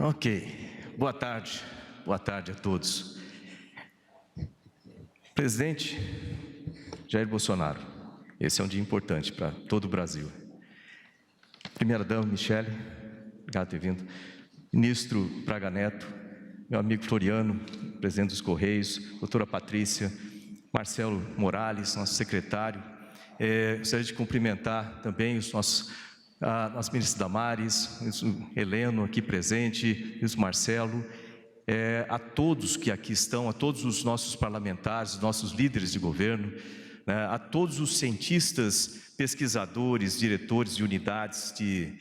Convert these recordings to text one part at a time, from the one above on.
Ok, boa tarde a todos. Presidente Jair Bolsonaro, esse é um dia importante para todo o Brasil. Primeira-dama Michele, obrigado por ter vindo. Ministro Braga Neto, meu amigo Floriano, presidente dos Correios, doutora Patrícia, Marcelo Morales, nosso secretário. Gostaria de cumprimentar também os nossos ministros Damares, o Heleno aqui presente, o Marcelo, a todos que aqui estão, a todos os nossos parlamentares, nossos líderes de governo, né, a todos os cientistas, pesquisadores, diretores de unidades de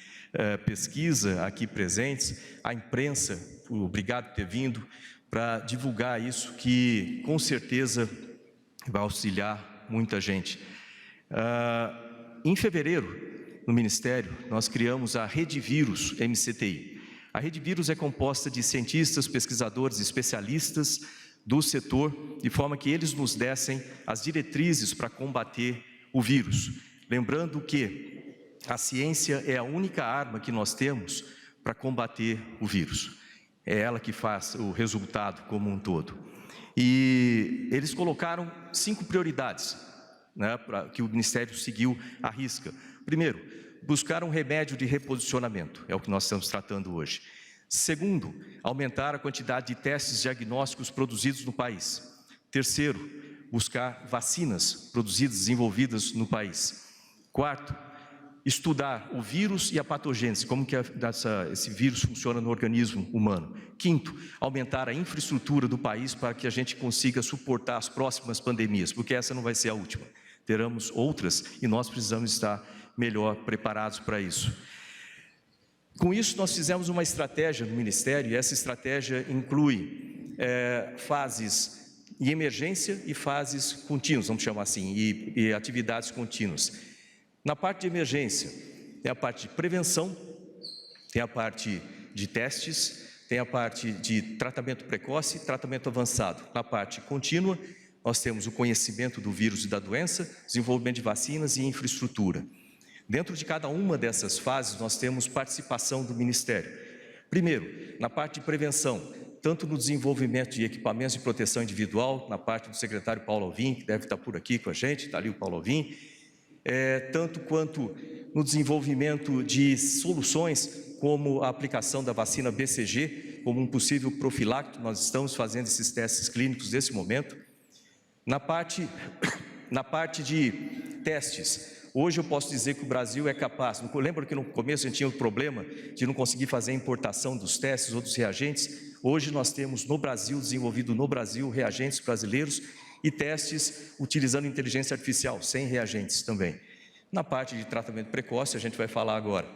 pesquisa aqui presentes, a imprensa, obrigado por ter vindo para divulgar isso que com certeza vai auxiliar muita gente. Em fevereiro, no Ministério, nós criamos a Rede Vírus MCTI. A Rede Vírus é composta de cientistas, pesquisadores, especialistas do setor, de forma que eles nos dessem as diretrizes para combater o vírus. Lembrando que a ciência é a única arma que nós temos para combater o vírus. É ela que faz o resultado como um todo. E eles colocaram 5 prioridades, né, que o Ministério seguiu à risca. Primeiro, buscar um remédio de reposicionamento, é o que nós estamos tratando hoje. Segundo, aumentar a quantidade de testes diagnósticos produzidos no país. Terceiro, buscar vacinas produzidas, desenvolvidas no país. Quarto, estudar o vírus e a patogênese, como que esse vírus funciona no organismo humano. Quinto, aumentar a infraestrutura do país para que a gente consiga suportar as próximas pandemias, porque essa não vai ser a última. Teremos outras e nós precisamos estar melhor preparados para isso. Com isso, nós fizemos uma estratégia no Ministério, e essa estratégia inclui fases de emergência e fases contínuas, vamos chamar assim, e atividades contínuas. Na parte de emergência, tem a parte de prevenção, tem a parte de testes, tem a parte de tratamento precoce e tratamento avançado. Na parte contínua, nós temos o conhecimento do vírus e da doença, desenvolvimento de vacinas e infraestrutura. Dentro de cada uma dessas fases, nós temos participação do Ministério. Primeiro, na parte de prevenção, tanto no desenvolvimento de equipamentos de proteção individual, na parte do secretário Paulo Alvim, que deve estar por aqui com a gente, está ali o Paulo Alvim, tanto quanto no desenvolvimento de soluções, como a aplicação da vacina BCG, como um possível profiláctico, nós estamos fazendo esses testes clínicos nesse momento. Na parte de testes, hoje eu posso dizer que o Brasil é capaz. Lembra que no começo a gente tinha o problema de não conseguir fazer a importação dos testes ou dos reagentes? Hoje nós temos no Brasil, desenvolvido no Brasil, reagentes brasileiros e testes utilizando inteligência artificial, sem reagentes também. Na parte de tratamento precoce, a gente vai falar agora.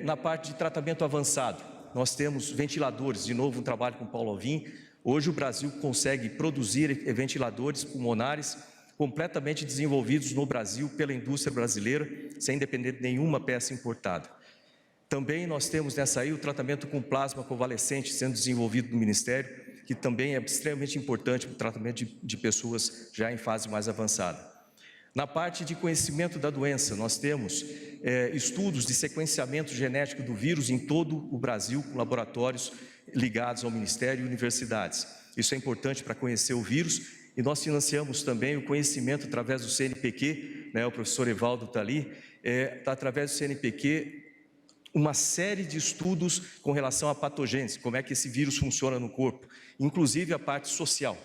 Na parte de tratamento avançado, nós temos ventiladores, de novo um trabalho com o Paulo Alvim. Hoje o Brasil consegue produzir ventiladores pulmonares completamente desenvolvidos no Brasil pela indústria brasileira, sem depender de nenhuma peça importada. Também nós temos nessa aí o tratamento com plasma convalescente sendo desenvolvido no Ministério, que também é extremamente importante para o tratamento de pessoas já em fase mais avançada. Na parte de conhecimento da doença, nós temos estudos de sequenciamento genético do vírus em todo o Brasil, com laboratórios ligados ao Ministério e universidades. Isso é importante para conhecer o vírus. E nós financiamos também o conhecimento através do CNPq, né, o professor Evaldo está ali, através do CNPq, uma série de estudos com relação à patogênese, como é que esse vírus funciona no corpo, inclusive a parte social.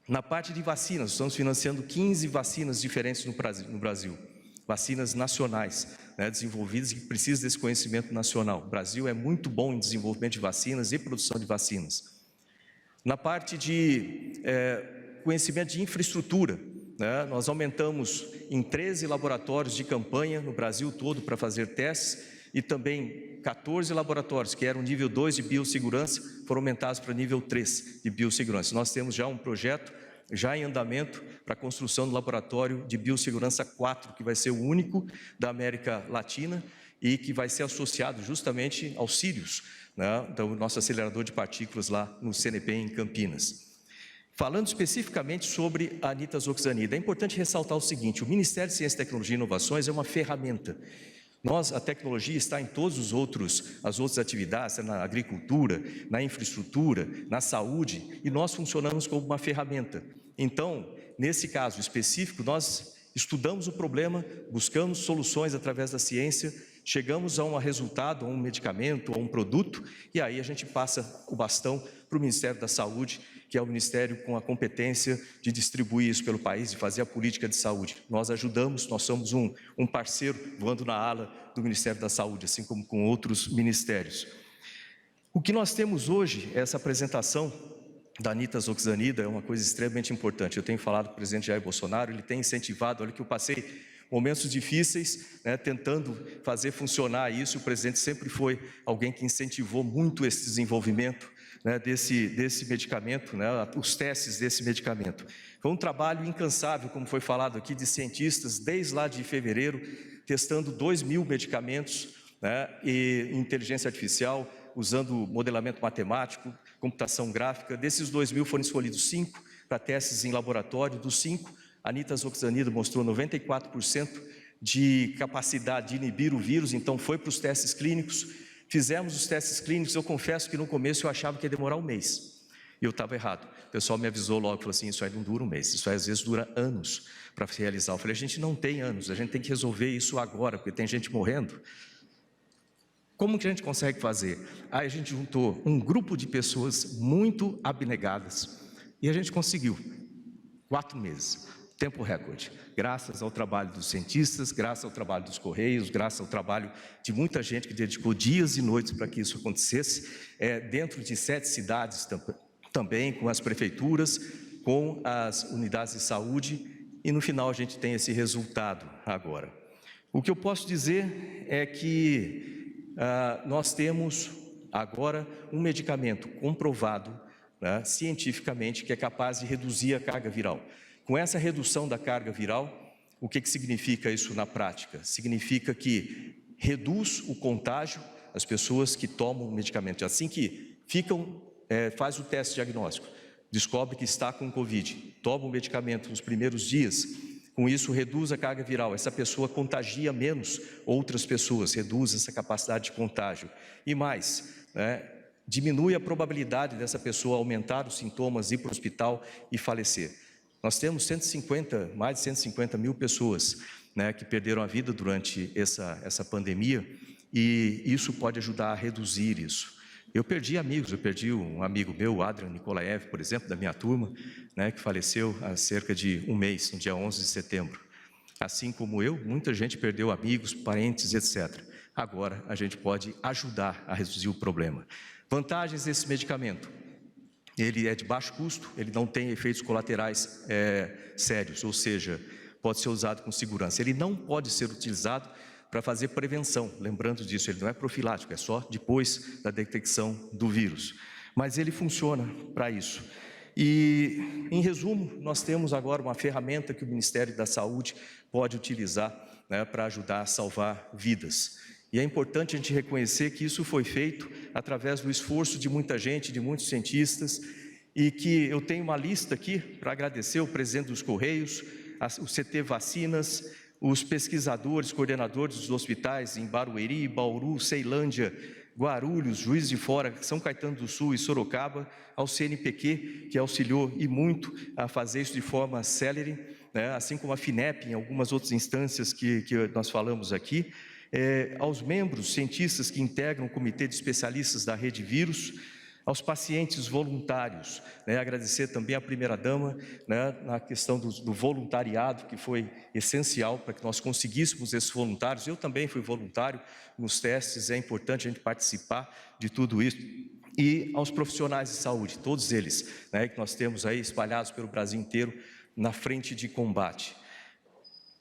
Na parte de vacinas, estamos financiando 15 vacinas diferentes no Brasil, vacinas nacionais, né, desenvolvidas e que precisam desse conhecimento nacional. O Brasil é muito bom em desenvolvimento de vacinas e produção de vacinas. Na parte de conhecimento de infraestrutura, né, nós aumentamos em 13 laboratórios de campanha no Brasil todo para fazer testes e também 14 laboratórios que eram nível 2 de biossegurança foram aumentados para nível 3 de biossegurança. Nós temos já um projeto já em andamento para a construção do laboratório de biossegurança 4, que vai ser o único da América Latina e que vai ser associado justamente ao Sirius, né, do nosso acelerador de partículas lá no CNP em Campinas. Falando especificamente sobre a nitazoxanida, é importante ressaltar o seguinte: o Ministério de Ciência, Tecnologia e Inovações é uma ferramenta. A tecnologia está em todas as outras atividades, na agricultura, na infraestrutura, na saúde, e nós funcionamos como uma ferramenta. Então, nesse caso específico, nós estudamos o problema, buscamos soluções através da ciência, chegamos a um resultado, a um medicamento, a um produto, e aí a gente passa o bastão para o Ministério da Saúde, que é o ministério com a competência de distribuir isso pelo país e fazer a política de saúde. Nós ajudamos, nós somos um parceiro voando na ala do Ministério da Saúde, assim como com outros ministérios. O que nós temos hoje, essa apresentação da nitazoxanida, é uma coisa extremamente importante. Eu tenho falado com o presidente Jair Bolsonaro, ele tem incentivado, olha que eu passei momentos difíceis, né, tentando fazer funcionar isso. O presidente sempre foi alguém que incentivou muito esse desenvolvimento, né, desse medicamento, né, os testes desse medicamento. Foi um trabalho incansável, como foi falado aqui, de cientistas, desde lá de fevereiro, testando 2.000 medicamentos, né, e inteligência artificial, usando modelamento matemático, computação gráfica. Desses 2.000 foram escolhidos 5 para testes em laboratório. Dos 5, a nitazoxanida mostrou 94% de capacidade de inibir o vírus, então foi para os testes clínicos. Fizemos os testes clínicos, eu confesso que no começo eu achava que ia demorar um mês, e eu estava errado. O pessoal me avisou logo, falou assim, isso aí não dura um mês, isso aí às vezes dura anos para realizar. Eu falei, a gente não tem anos, a gente tem que resolver isso agora, porque tem gente morrendo. Como que a gente consegue fazer? Aí a gente juntou um grupo de pessoas muito abnegadas, e a gente conseguiu, 4 meses. Tempo recorde, graças ao trabalho dos cientistas, graças ao trabalho dos Correios, graças ao trabalho de muita gente que dedicou dias e noites para que isso acontecesse, dentro de 7 cidades também, com as prefeituras, com as unidades de saúde, e no final a gente tem esse resultado agora. O que eu posso dizer é que nós temos agora um medicamento comprovado, né, cientificamente, que é capaz de reduzir a carga viral. Com essa redução da carga viral, o que significa isso na prática? Significa que reduz o contágio, as pessoas que tomam o medicamento, assim que faz o teste diagnóstico, descobre que está com Covid, toma o medicamento nos primeiros dias, com isso reduz a carga viral, essa pessoa contagia menos outras pessoas, reduz essa capacidade de contágio. E mais, né, diminui a probabilidade dessa pessoa aumentar os sintomas, ir para o hospital e falecer. Nós temos mais de 150 mil pessoas, né, que perderam a vida durante essa pandemia, e isso pode ajudar a reduzir isso. Eu perdi amigos, eu perdi um amigo meu, Adrian Nikolaev, por exemplo, da minha turma, né, que faleceu há cerca de um mês, no dia 11 de setembro. Assim como eu, muita gente perdeu amigos, parentes, etc. Agora a gente pode ajudar a reduzir o problema. Vantagens desse medicamento. Ele é de baixo custo, ele não tem efeitos colaterais sérios, ou seja, pode ser usado com segurança. Ele não pode ser utilizado para fazer prevenção, lembrando disso, ele não é profilático, é só depois da detecção do vírus. Mas ele funciona para isso. E, em resumo, nós temos agora uma ferramenta que o Ministério da Saúde pode utilizar, né, para ajudar a salvar vidas. E é importante a gente reconhecer que isso foi feito através do esforço de muita gente, de muitos cientistas, e que eu tenho uma lista aqui para agradecer o presidente dos Correios, o CT Vacinas, os pesquisadores, coordenadores dos hospitais em Barueri, Bauru, Ceilândia, Guarulhos, Juiz de Fora, São Caetano do Sul e Sorocaba, ao CNPq, que auxiliou e muito a fazer isso de forma célere, né, assim como a FINEP, em algumas outras instâncias que nós falamos aqui, aos membros, cientistas que integram o Comitê de Especialistas da Rede Vírus, aos pacientes voluntários, né, agradecer também à primeira-dama, né, na questão do voluntariado, que foi essencial para que nós conseguíssemos esses voluntários. Eu também fui voluntário nos testes, é importante a gente participar de tudo isso. E aos profissionais de saúde, todos eles, né, que nós temos aí espalhados pelo Brasil inteiro, na frente de combate.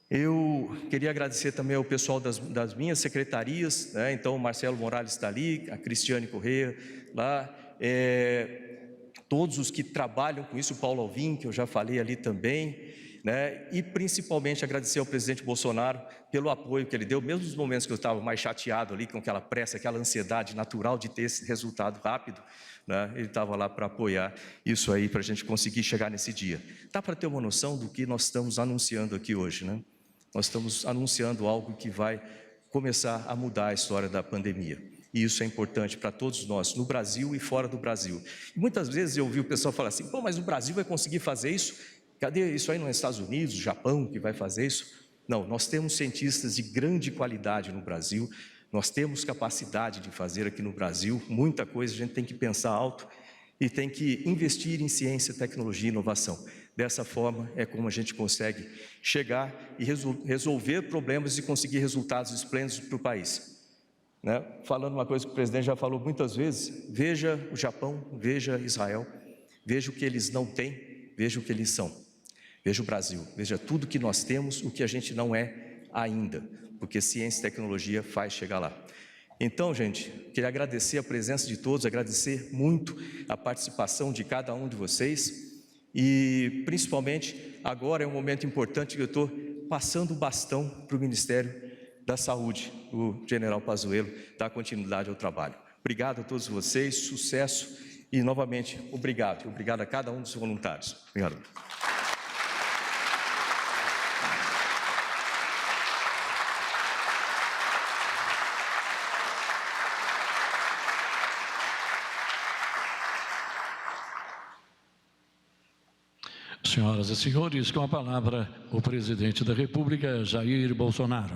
Eu queria agradecer também ao pessoal das minhas secretarias, né? Então o Marcelo Morales está ali, a Cristiane Corrêa lá, todos os que trabalham com isso, o Paulo Alvim, que eu já falei ali também, né? E principalmente agradecer ao presidente Bolsonaro pelo apoio que ele deu, mesmo nos momentos que eu estava mais chateado ali, com aquela pressa, aquela ansiedade natural de ter esse resultado rápido, né? Ele estava lá para apoiar isso aí, para a gente conseguir chegar nesse dia. Dá para ter uma noção do que nós estamos anunciando aqui hoje, né? Nós estamos anunciando algo que vai começar a mudar a história da pandemia. E isso é importante para todos nós, no Brasil e fora do Brasil. E muitas vezes eu ouvi o pessoal falar assim, pô, mas o Brasil vai conseguir fazer isso? Cadê isso aí nos Estados Unidos, Japão, que vai fazer isso? Não, nós temos cientistas de grande qualidade no Brasil, nós temos capacidade de fazer aqui no Brasil, muita coisa, a gente tem que pensar alto e tem que investir em ciência, tecnologia e inovação. Dessa forma é como a gente consegue chegar e resolver problemas e conseguir resultados esplêndidos para o país. Né? Falando uma coisa que o presidente já falou muitas vezes, veja o Japão, veja Israel, veja o que eles não têm, veja o que eles são. Veja o Brasil, veja tudo que nós temos, o que a gente não é ainda, porque ciência e tecnologia faz chegar lá. Então, gente, queria agradecer a presença de todos, agradecer muito a participação de cada um de vocês e, principalmente, agora é um momento importante que eu estou passando o bastão para o Ministério da Saúde, o general Pazuello, dar continuidade ao trabalho. Obrigado a todos vocês, sucesso e, novamente, obrigado. Obrigado a cada um dos voluntários. Obrigado. Senhoras e senhores, com a palavra o presidente da República, Jair Bolsonaro.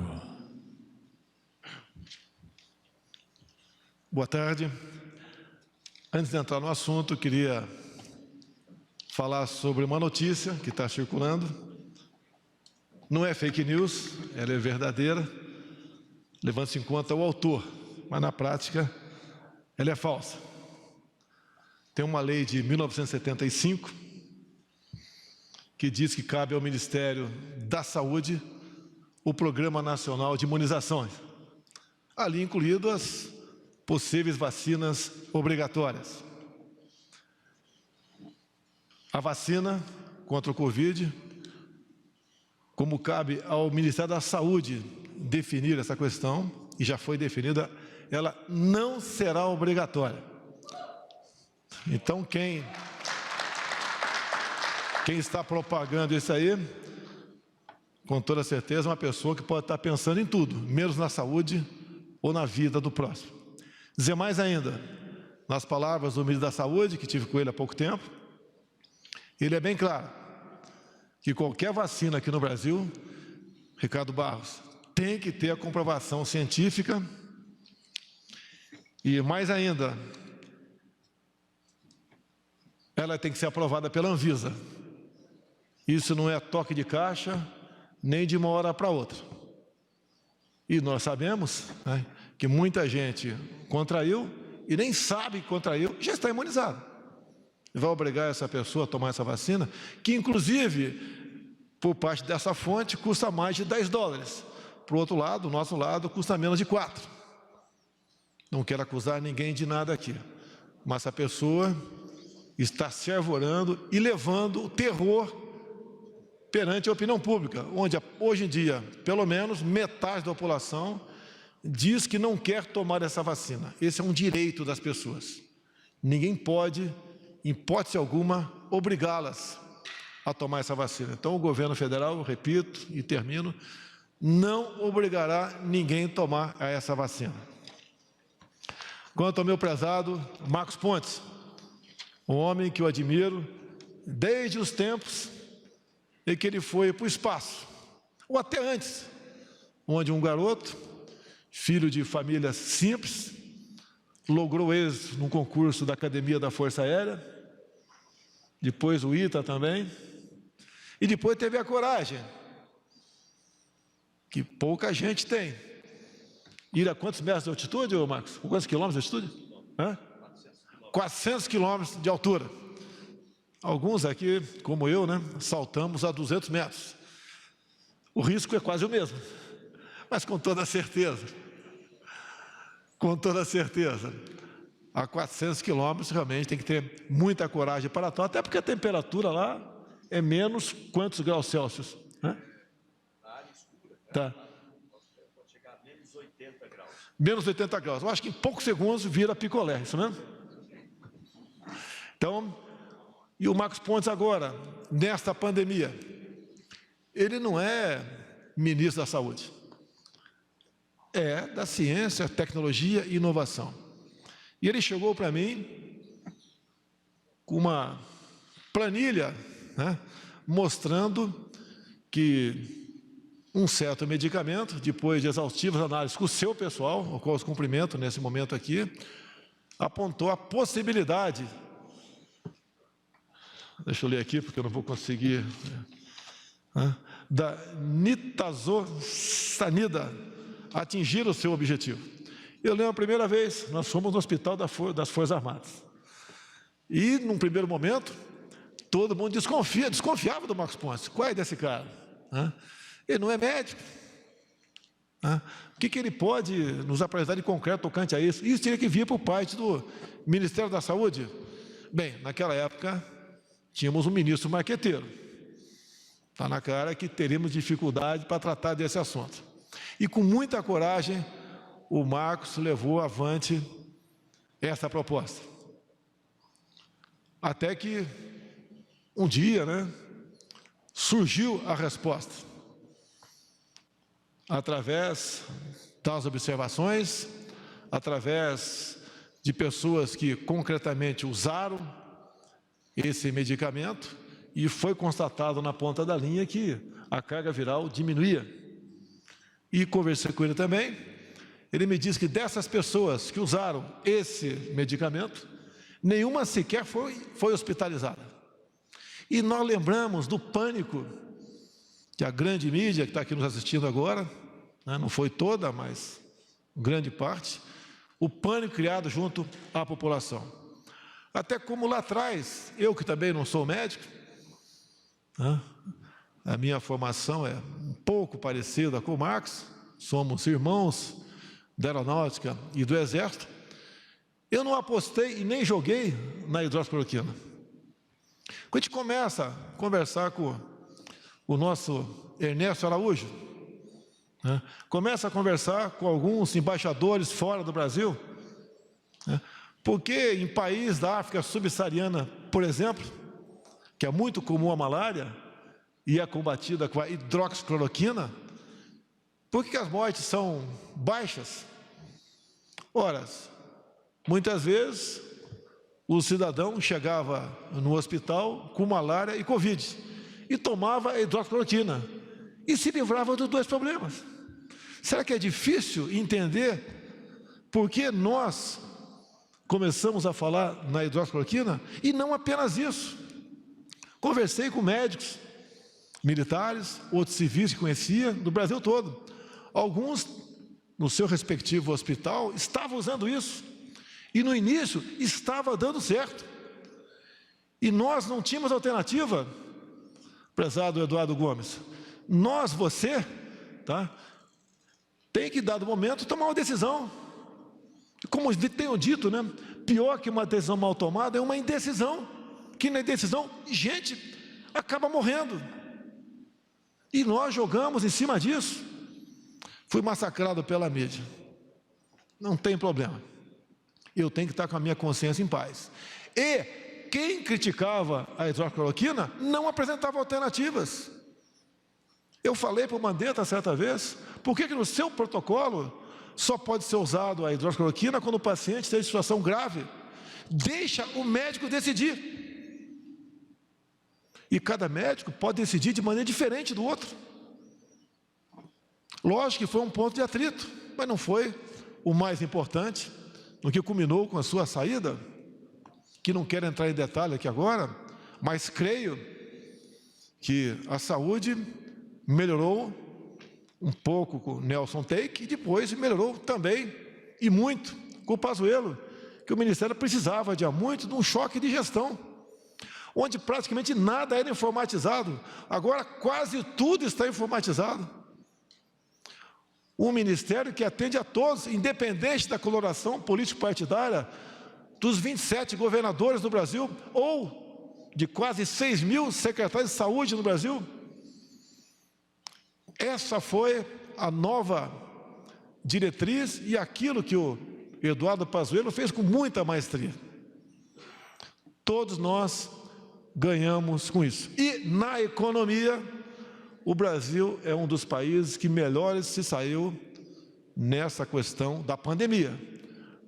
Boa tarde. Antes de entrar no assunto, eu queria falar sobre uma notícia que está circulando. Não é fake news, ela é verdadeira, levando-se em conta o autor, mas na prática ela é falsa. Tem uma lei de 1975 que diz que cabe ao Ministério da Saúde o Programa Nacional de Imunizações, ali incluído as possíveis vacinas obrigatórias. A vacina contra o Covid, como cabe ao Ministério da Saúde definir essa questão, e já foi definida, ela não será obrigatória. Então, quem está propagando isso aí, com toda certeza, é uma pessoa que pode estar pensando em tudo, menos na saúde ou na vida do próximo. Dizer mais ainda, nas palavras do ministro da Saúde, que tive com ele há pouco tempo, ele é bem claro que qualquer vacina aqui no Brasil, Ricardo Barros, tem que ter a comprovação científica e, mais ainda, ela tem que ser aprovada pela Anvisa. Isso não é toque de caixa, nem de uma hora para outra. E nós sabemos, né, que muita gente contraiu e nem sabe que contraiu, já está imunizado. Vai obrigar essa pessoa a tomar essa vacina, que inclusive, por parte dessa fonte, custa mais de $10. Por outro lado, o nosso lado, custa menos de 4. Não quero acusar ninguém de nada aqui, mas essa pessoa está se arvorando e levando o terror perante a opinião pública, onde hoje em dia, pelo menos metade da população diz que não quer tomar essa vacina. Esse é um direito das pessoas. Ninguém pode, em hipótese alguma, obrigá-las a tomar essa vacina. Então, o governo federal, repito e termino, não obrigará ninguém a tomar essa vacina. Quanto ao meu prezado Marcos Pontes, um homem que eu admiro desde os tempos em que ele foi para o espaço, ou até antes, onde um garoto, filho de família simples, logrou êxito num concurso da Academia da Força Aérea, depois o ITA também, e depois teve a coragem, que pouca gente tem, ir a quantos metros de altitude, Marcos? Quantos quilômetros de altitude? 400 quilômetros de altura. Alguns aqui, como eu, né, saltamos a 200 metros. O risco é quase o mesmo, mas com toda certeza, a 400 quilômetros realmente tem que ter muita coragem para tal, até porque a temperatura lá é menos quantos graus Celsius? Né? Na área escura, tá. Pode chegar a menos 80 graus. Menos 80 graus. Eu acho que em poucos segundos vira picolé, isso mesmo? Então, e o Marcos Pontes agora, nesta pandemia, ele não é ministro da Saúde. é da ciência, tecnologia e inovação. E ele chegou para mim com uma planilha, né, mostrando que um certo medicamento, depois de exaustivas análises com o seu pessoal, ao qual os cumprimento nesse momento aqui, apontou a possibilidade, deixa eu ler aqui porque eu não vou conseguir, da nitazoxanida atingir o seu objetivo. Eu lembro a primeira vez, nós fomos no hospital das Forças Armadas. E, num primeiro momento, todo mundo desconfiava do Marcos Pontes. Qual é desse cara? Ele não é médico. O que ele pode nos apresentar de concreto tocante a isso? Isso teria que vir por parte do Ministério da Saúde. Bem, naquela época, tínhamos um ministro marqueteiro. Está na cara que teríamos dificuldade para tratar desse assunto. E com muita coragem, o Marcos levou avante essa proposta. Até que, um dia, né, surgiu a resposta. Através das observações, através de pessoas que concretamente usaram esse medicamento, e foi constatado na ponta da linha que a carga viral diminuía. E conversei com ele também, ele me disse que dessas pessoas que usaram esse medicamento, nenhuma sequer foi hospitalizada. E nós lembramos do pânico que a grande mídia que está aqui nos assistindo agora, né, não foi toda, mas grande parte, o pânico criado junto à população. Até como lá atrás, eu que também não sou médico, né, a minha formação é um pouco parecida com o Marcos, somos irmãos da aeronáutica e do exército, eu não apostei e nem joguei na hidroxicloroquina. Quando a gente começa a conversar com o nosso Ernesto Araújo, né, começa a conversar com alguns embaixadores fora do Brasil, né, porque em países da África subsaariana, por exemplo, que é muito comum a malária e é combatida com a hidroxicloroquina, por que as mortes são baixas? Ora, muitas vezes o cidadão chegava no hospital com malária e Covid e tomava a hidroxicloroquina e se livrava dos dois problemas. Será que é difícil entender por que nós começamos a falar na hidroxicloroquina? E não apenas isso. Conversei com médicos, militares, outros civis que conhecia, do Brasil todo. Alguns, no seu respectivo hospital, estavam usando isso. E no início estava dando certo. E nós não tínhamos alternativa, prezado Eduardo Gomes. Nós, você, tá, tem que, dado momento, tomar uma decisão. Como tenho dito, né, pior que uma decisão mal tomada é uma indecisão. Que na indecisão, gente acaba morrendo. E nós jogamos em cima disso. Fui massacrado pela mídia. Não tem problema. Eu tenho que estar com a minha consciência em paz. E quem criticava a hidroxicloroquina não apresentava alternativas. Eu falei para o Mandetta certa vez, por que no seu protocolo só pode ser usado a hidroxicloroquina quando o paciente está em situação grave? Deixa o médico decidir. E cada médico pode decidir de maneira diferente do outro. Lógico que foi um ponto de atrito, mas não foi o mais importante, no que culminou com a sua saída, que não quero entrar em detalhe aqui agora, mas creio que a saúde melhorou um pouco com o Nelson Teik e depois melhorou também, e muito, com o Pazuello, que o Ministério precisava de muito de um choque de gestão, onde praticamente nada era informatizado, agora quase tudo está informatizado. Um ministério que atende a todos, independente da coloração político-partidária, dos 27 governadores do Brasil, ou de quase 6 mil secretários de saúde no Brasil. Essa foi a nova diretriz e aquilo que o Eduardo Pazuello fez com muita maestria. Todos nós ganhamos com isso. E na economia, o Brasil é um dos países que melhor se saiu nessa questão da pandemia.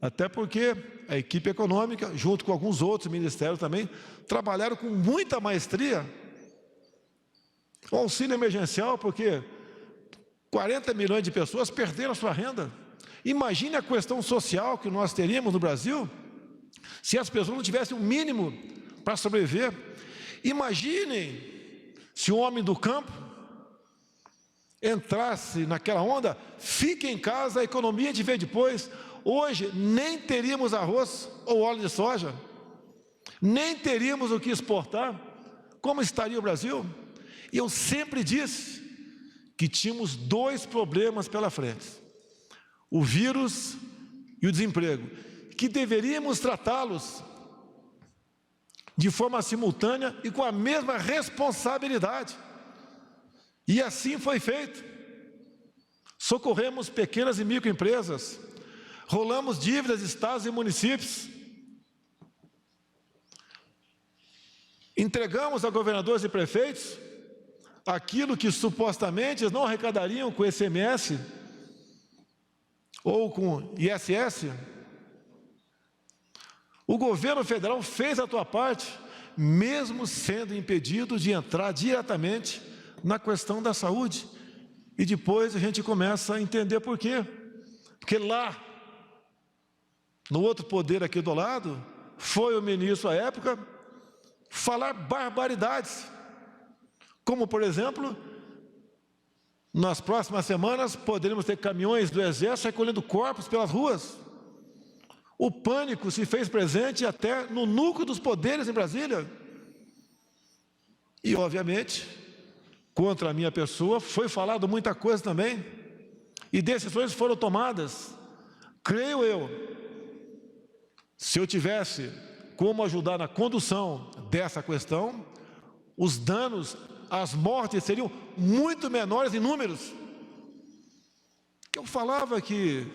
Até porque a equipe econômica, junto com alguns outros ministérios também, trabalharam com muita maestria o auxílio emergencial, porque 40 milhões de pessoas perderam a sua renda. Imagine a questão social que nós teríamos no Brasil se as pessoas não tivessem o mínimo para sobreviver. Imaginem se o homem do campo entrasse naquela onda, fique em casa, a economia de ver depois. Hoje nem teríamos arroz ou óleo de soja, nem teríamos o que exportar. Como estaria o Brasil? E eu sempre disse que tínhamos dois problemas pela frente: o vírus e o desemprego, que deveríamos tratá-los de forma simultânea e com a mesma responsabilidade. E assim foi feito. Socorremos pequenas e microempresas, rolamos dívidas de estados e municípios, entregamos a governadores e prefeitos aquilo que supostamente eles não arrecadariam com ICMS ou com ISS. O governo federal fez a sua parte, mesmo sendo impedido de entrar diretamente na questão da saúde. E depois a gente começa a entender por quê. Porque lá, no outro poder aqui do lado, foi o ministro à época falar barbaridades. Como, por exemplo, nas próximas semanas poderemos ter caminhões do Exército recolhendo corpos pelas ruas. O pânico se fez presente até no núcleo dos poderes em Brasília. E, obviamente, contra a minha pessoa foi falado muita coisa também. E decisões foram tomadas. Creio eu, se eu tivesse como ajudar na condução dessa questão, os danos, as mortes seriam muito menores em números. Eu falava que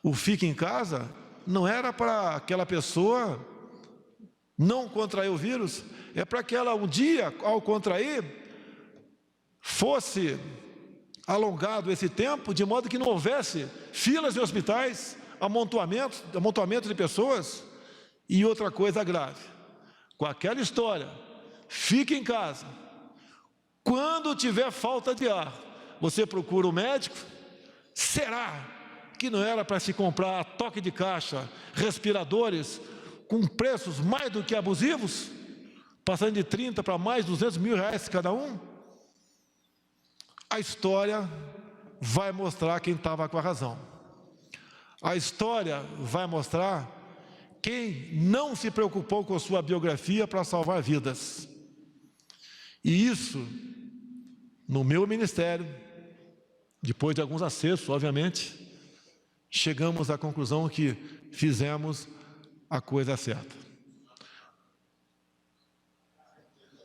o fique em casa não era para aquela pessoa não contrair o vírus, é para que ela um dia, ao contrair, fosse alongado esse tempo, de modo que não houvesse filas em hospitais, amontoamento de pessoas. E outra coisa grave, com aquela história, fique em casa, quando tiver falta de ar, você procura o médico. Será que não era para se comprar a toque de caixa, respiradores, com preços mais do que abusivos, passando de 30 para mais de 200 mil reais cada um? A história vai mostrar quem estava com a razão. A história vai mostrar quem não se preocupou com sua biografia para salvar vidas. E isso, no meu ministério, depois de alguns acessos, obviamente, chegamos à conclusão que fizemos a coisa certa.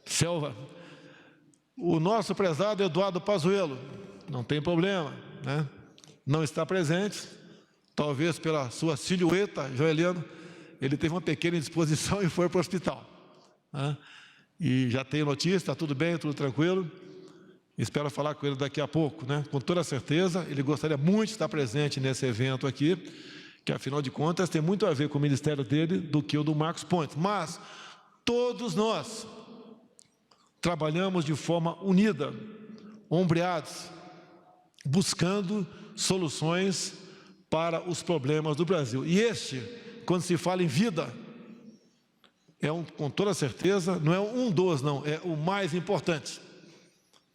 Selva, o nosso prezado Eduardo Pazuello, não tem problema, né? Não está presente, talvez pela sua silhueta, Joeliano, ele teve uma pequena indisposição e foi para o hospital, né? E já tem notícia, está tudo bem, tudo tranquilo. Espero falar com ele daqui a pouco, né? Com toda certeza, ele gostaria muito de estar presente nesse evento aqui, que afinal de contas tem muito a ver com o ministério dele do que o do Marcos Pontes. Mas todos nós trabalhamos de forma unida, ombreados, buscando soluções para os problemas do Brasil. E este, quando se fala em vida, com toda certeza, não é um dos, não, é o mais importante.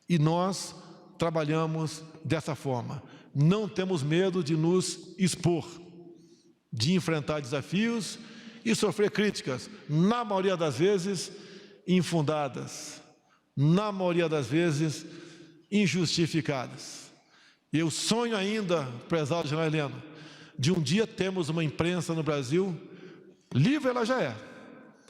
E nós trabalhamos dessa forma. Não temos medo de nos expor, de enfrentar desafios e sofrer críticas, na maioria das vezes infundadas, na maioria das vezes injustificadas. Eu sonho ainda, prezado general Heleno, de um dia termos uma imprensa no Brasil, livre ela já é,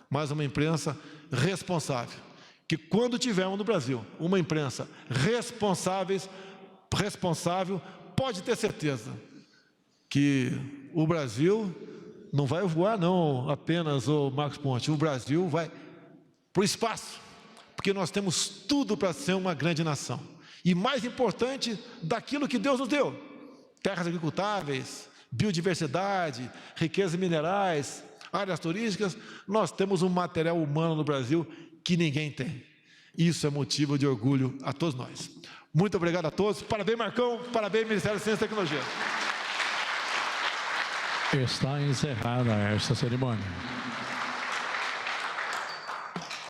mas uma imprensa responsável. Que quando tivermos no Brasil uma imprensa responsável, pode ter certeza que o Brasil não vai voar não apenas o Marcos Pontes, o Brasil vai para o espaço, porque nós temos tudo para ser uma grande nação. E mais importante, daquilo que Deus nos deu, terras agricultáveis, biodiversidade, riquezas minerais, áreas turísticas, nós temos um material humano no Brasil que ninguém tem. Isso é motivo de orgulho a todos nós. Muito obrigado a todos. Parabéns, Marcão. Parabéns, Ministério da Ciência e Tecnologia. Está encerrada esta cerimônia.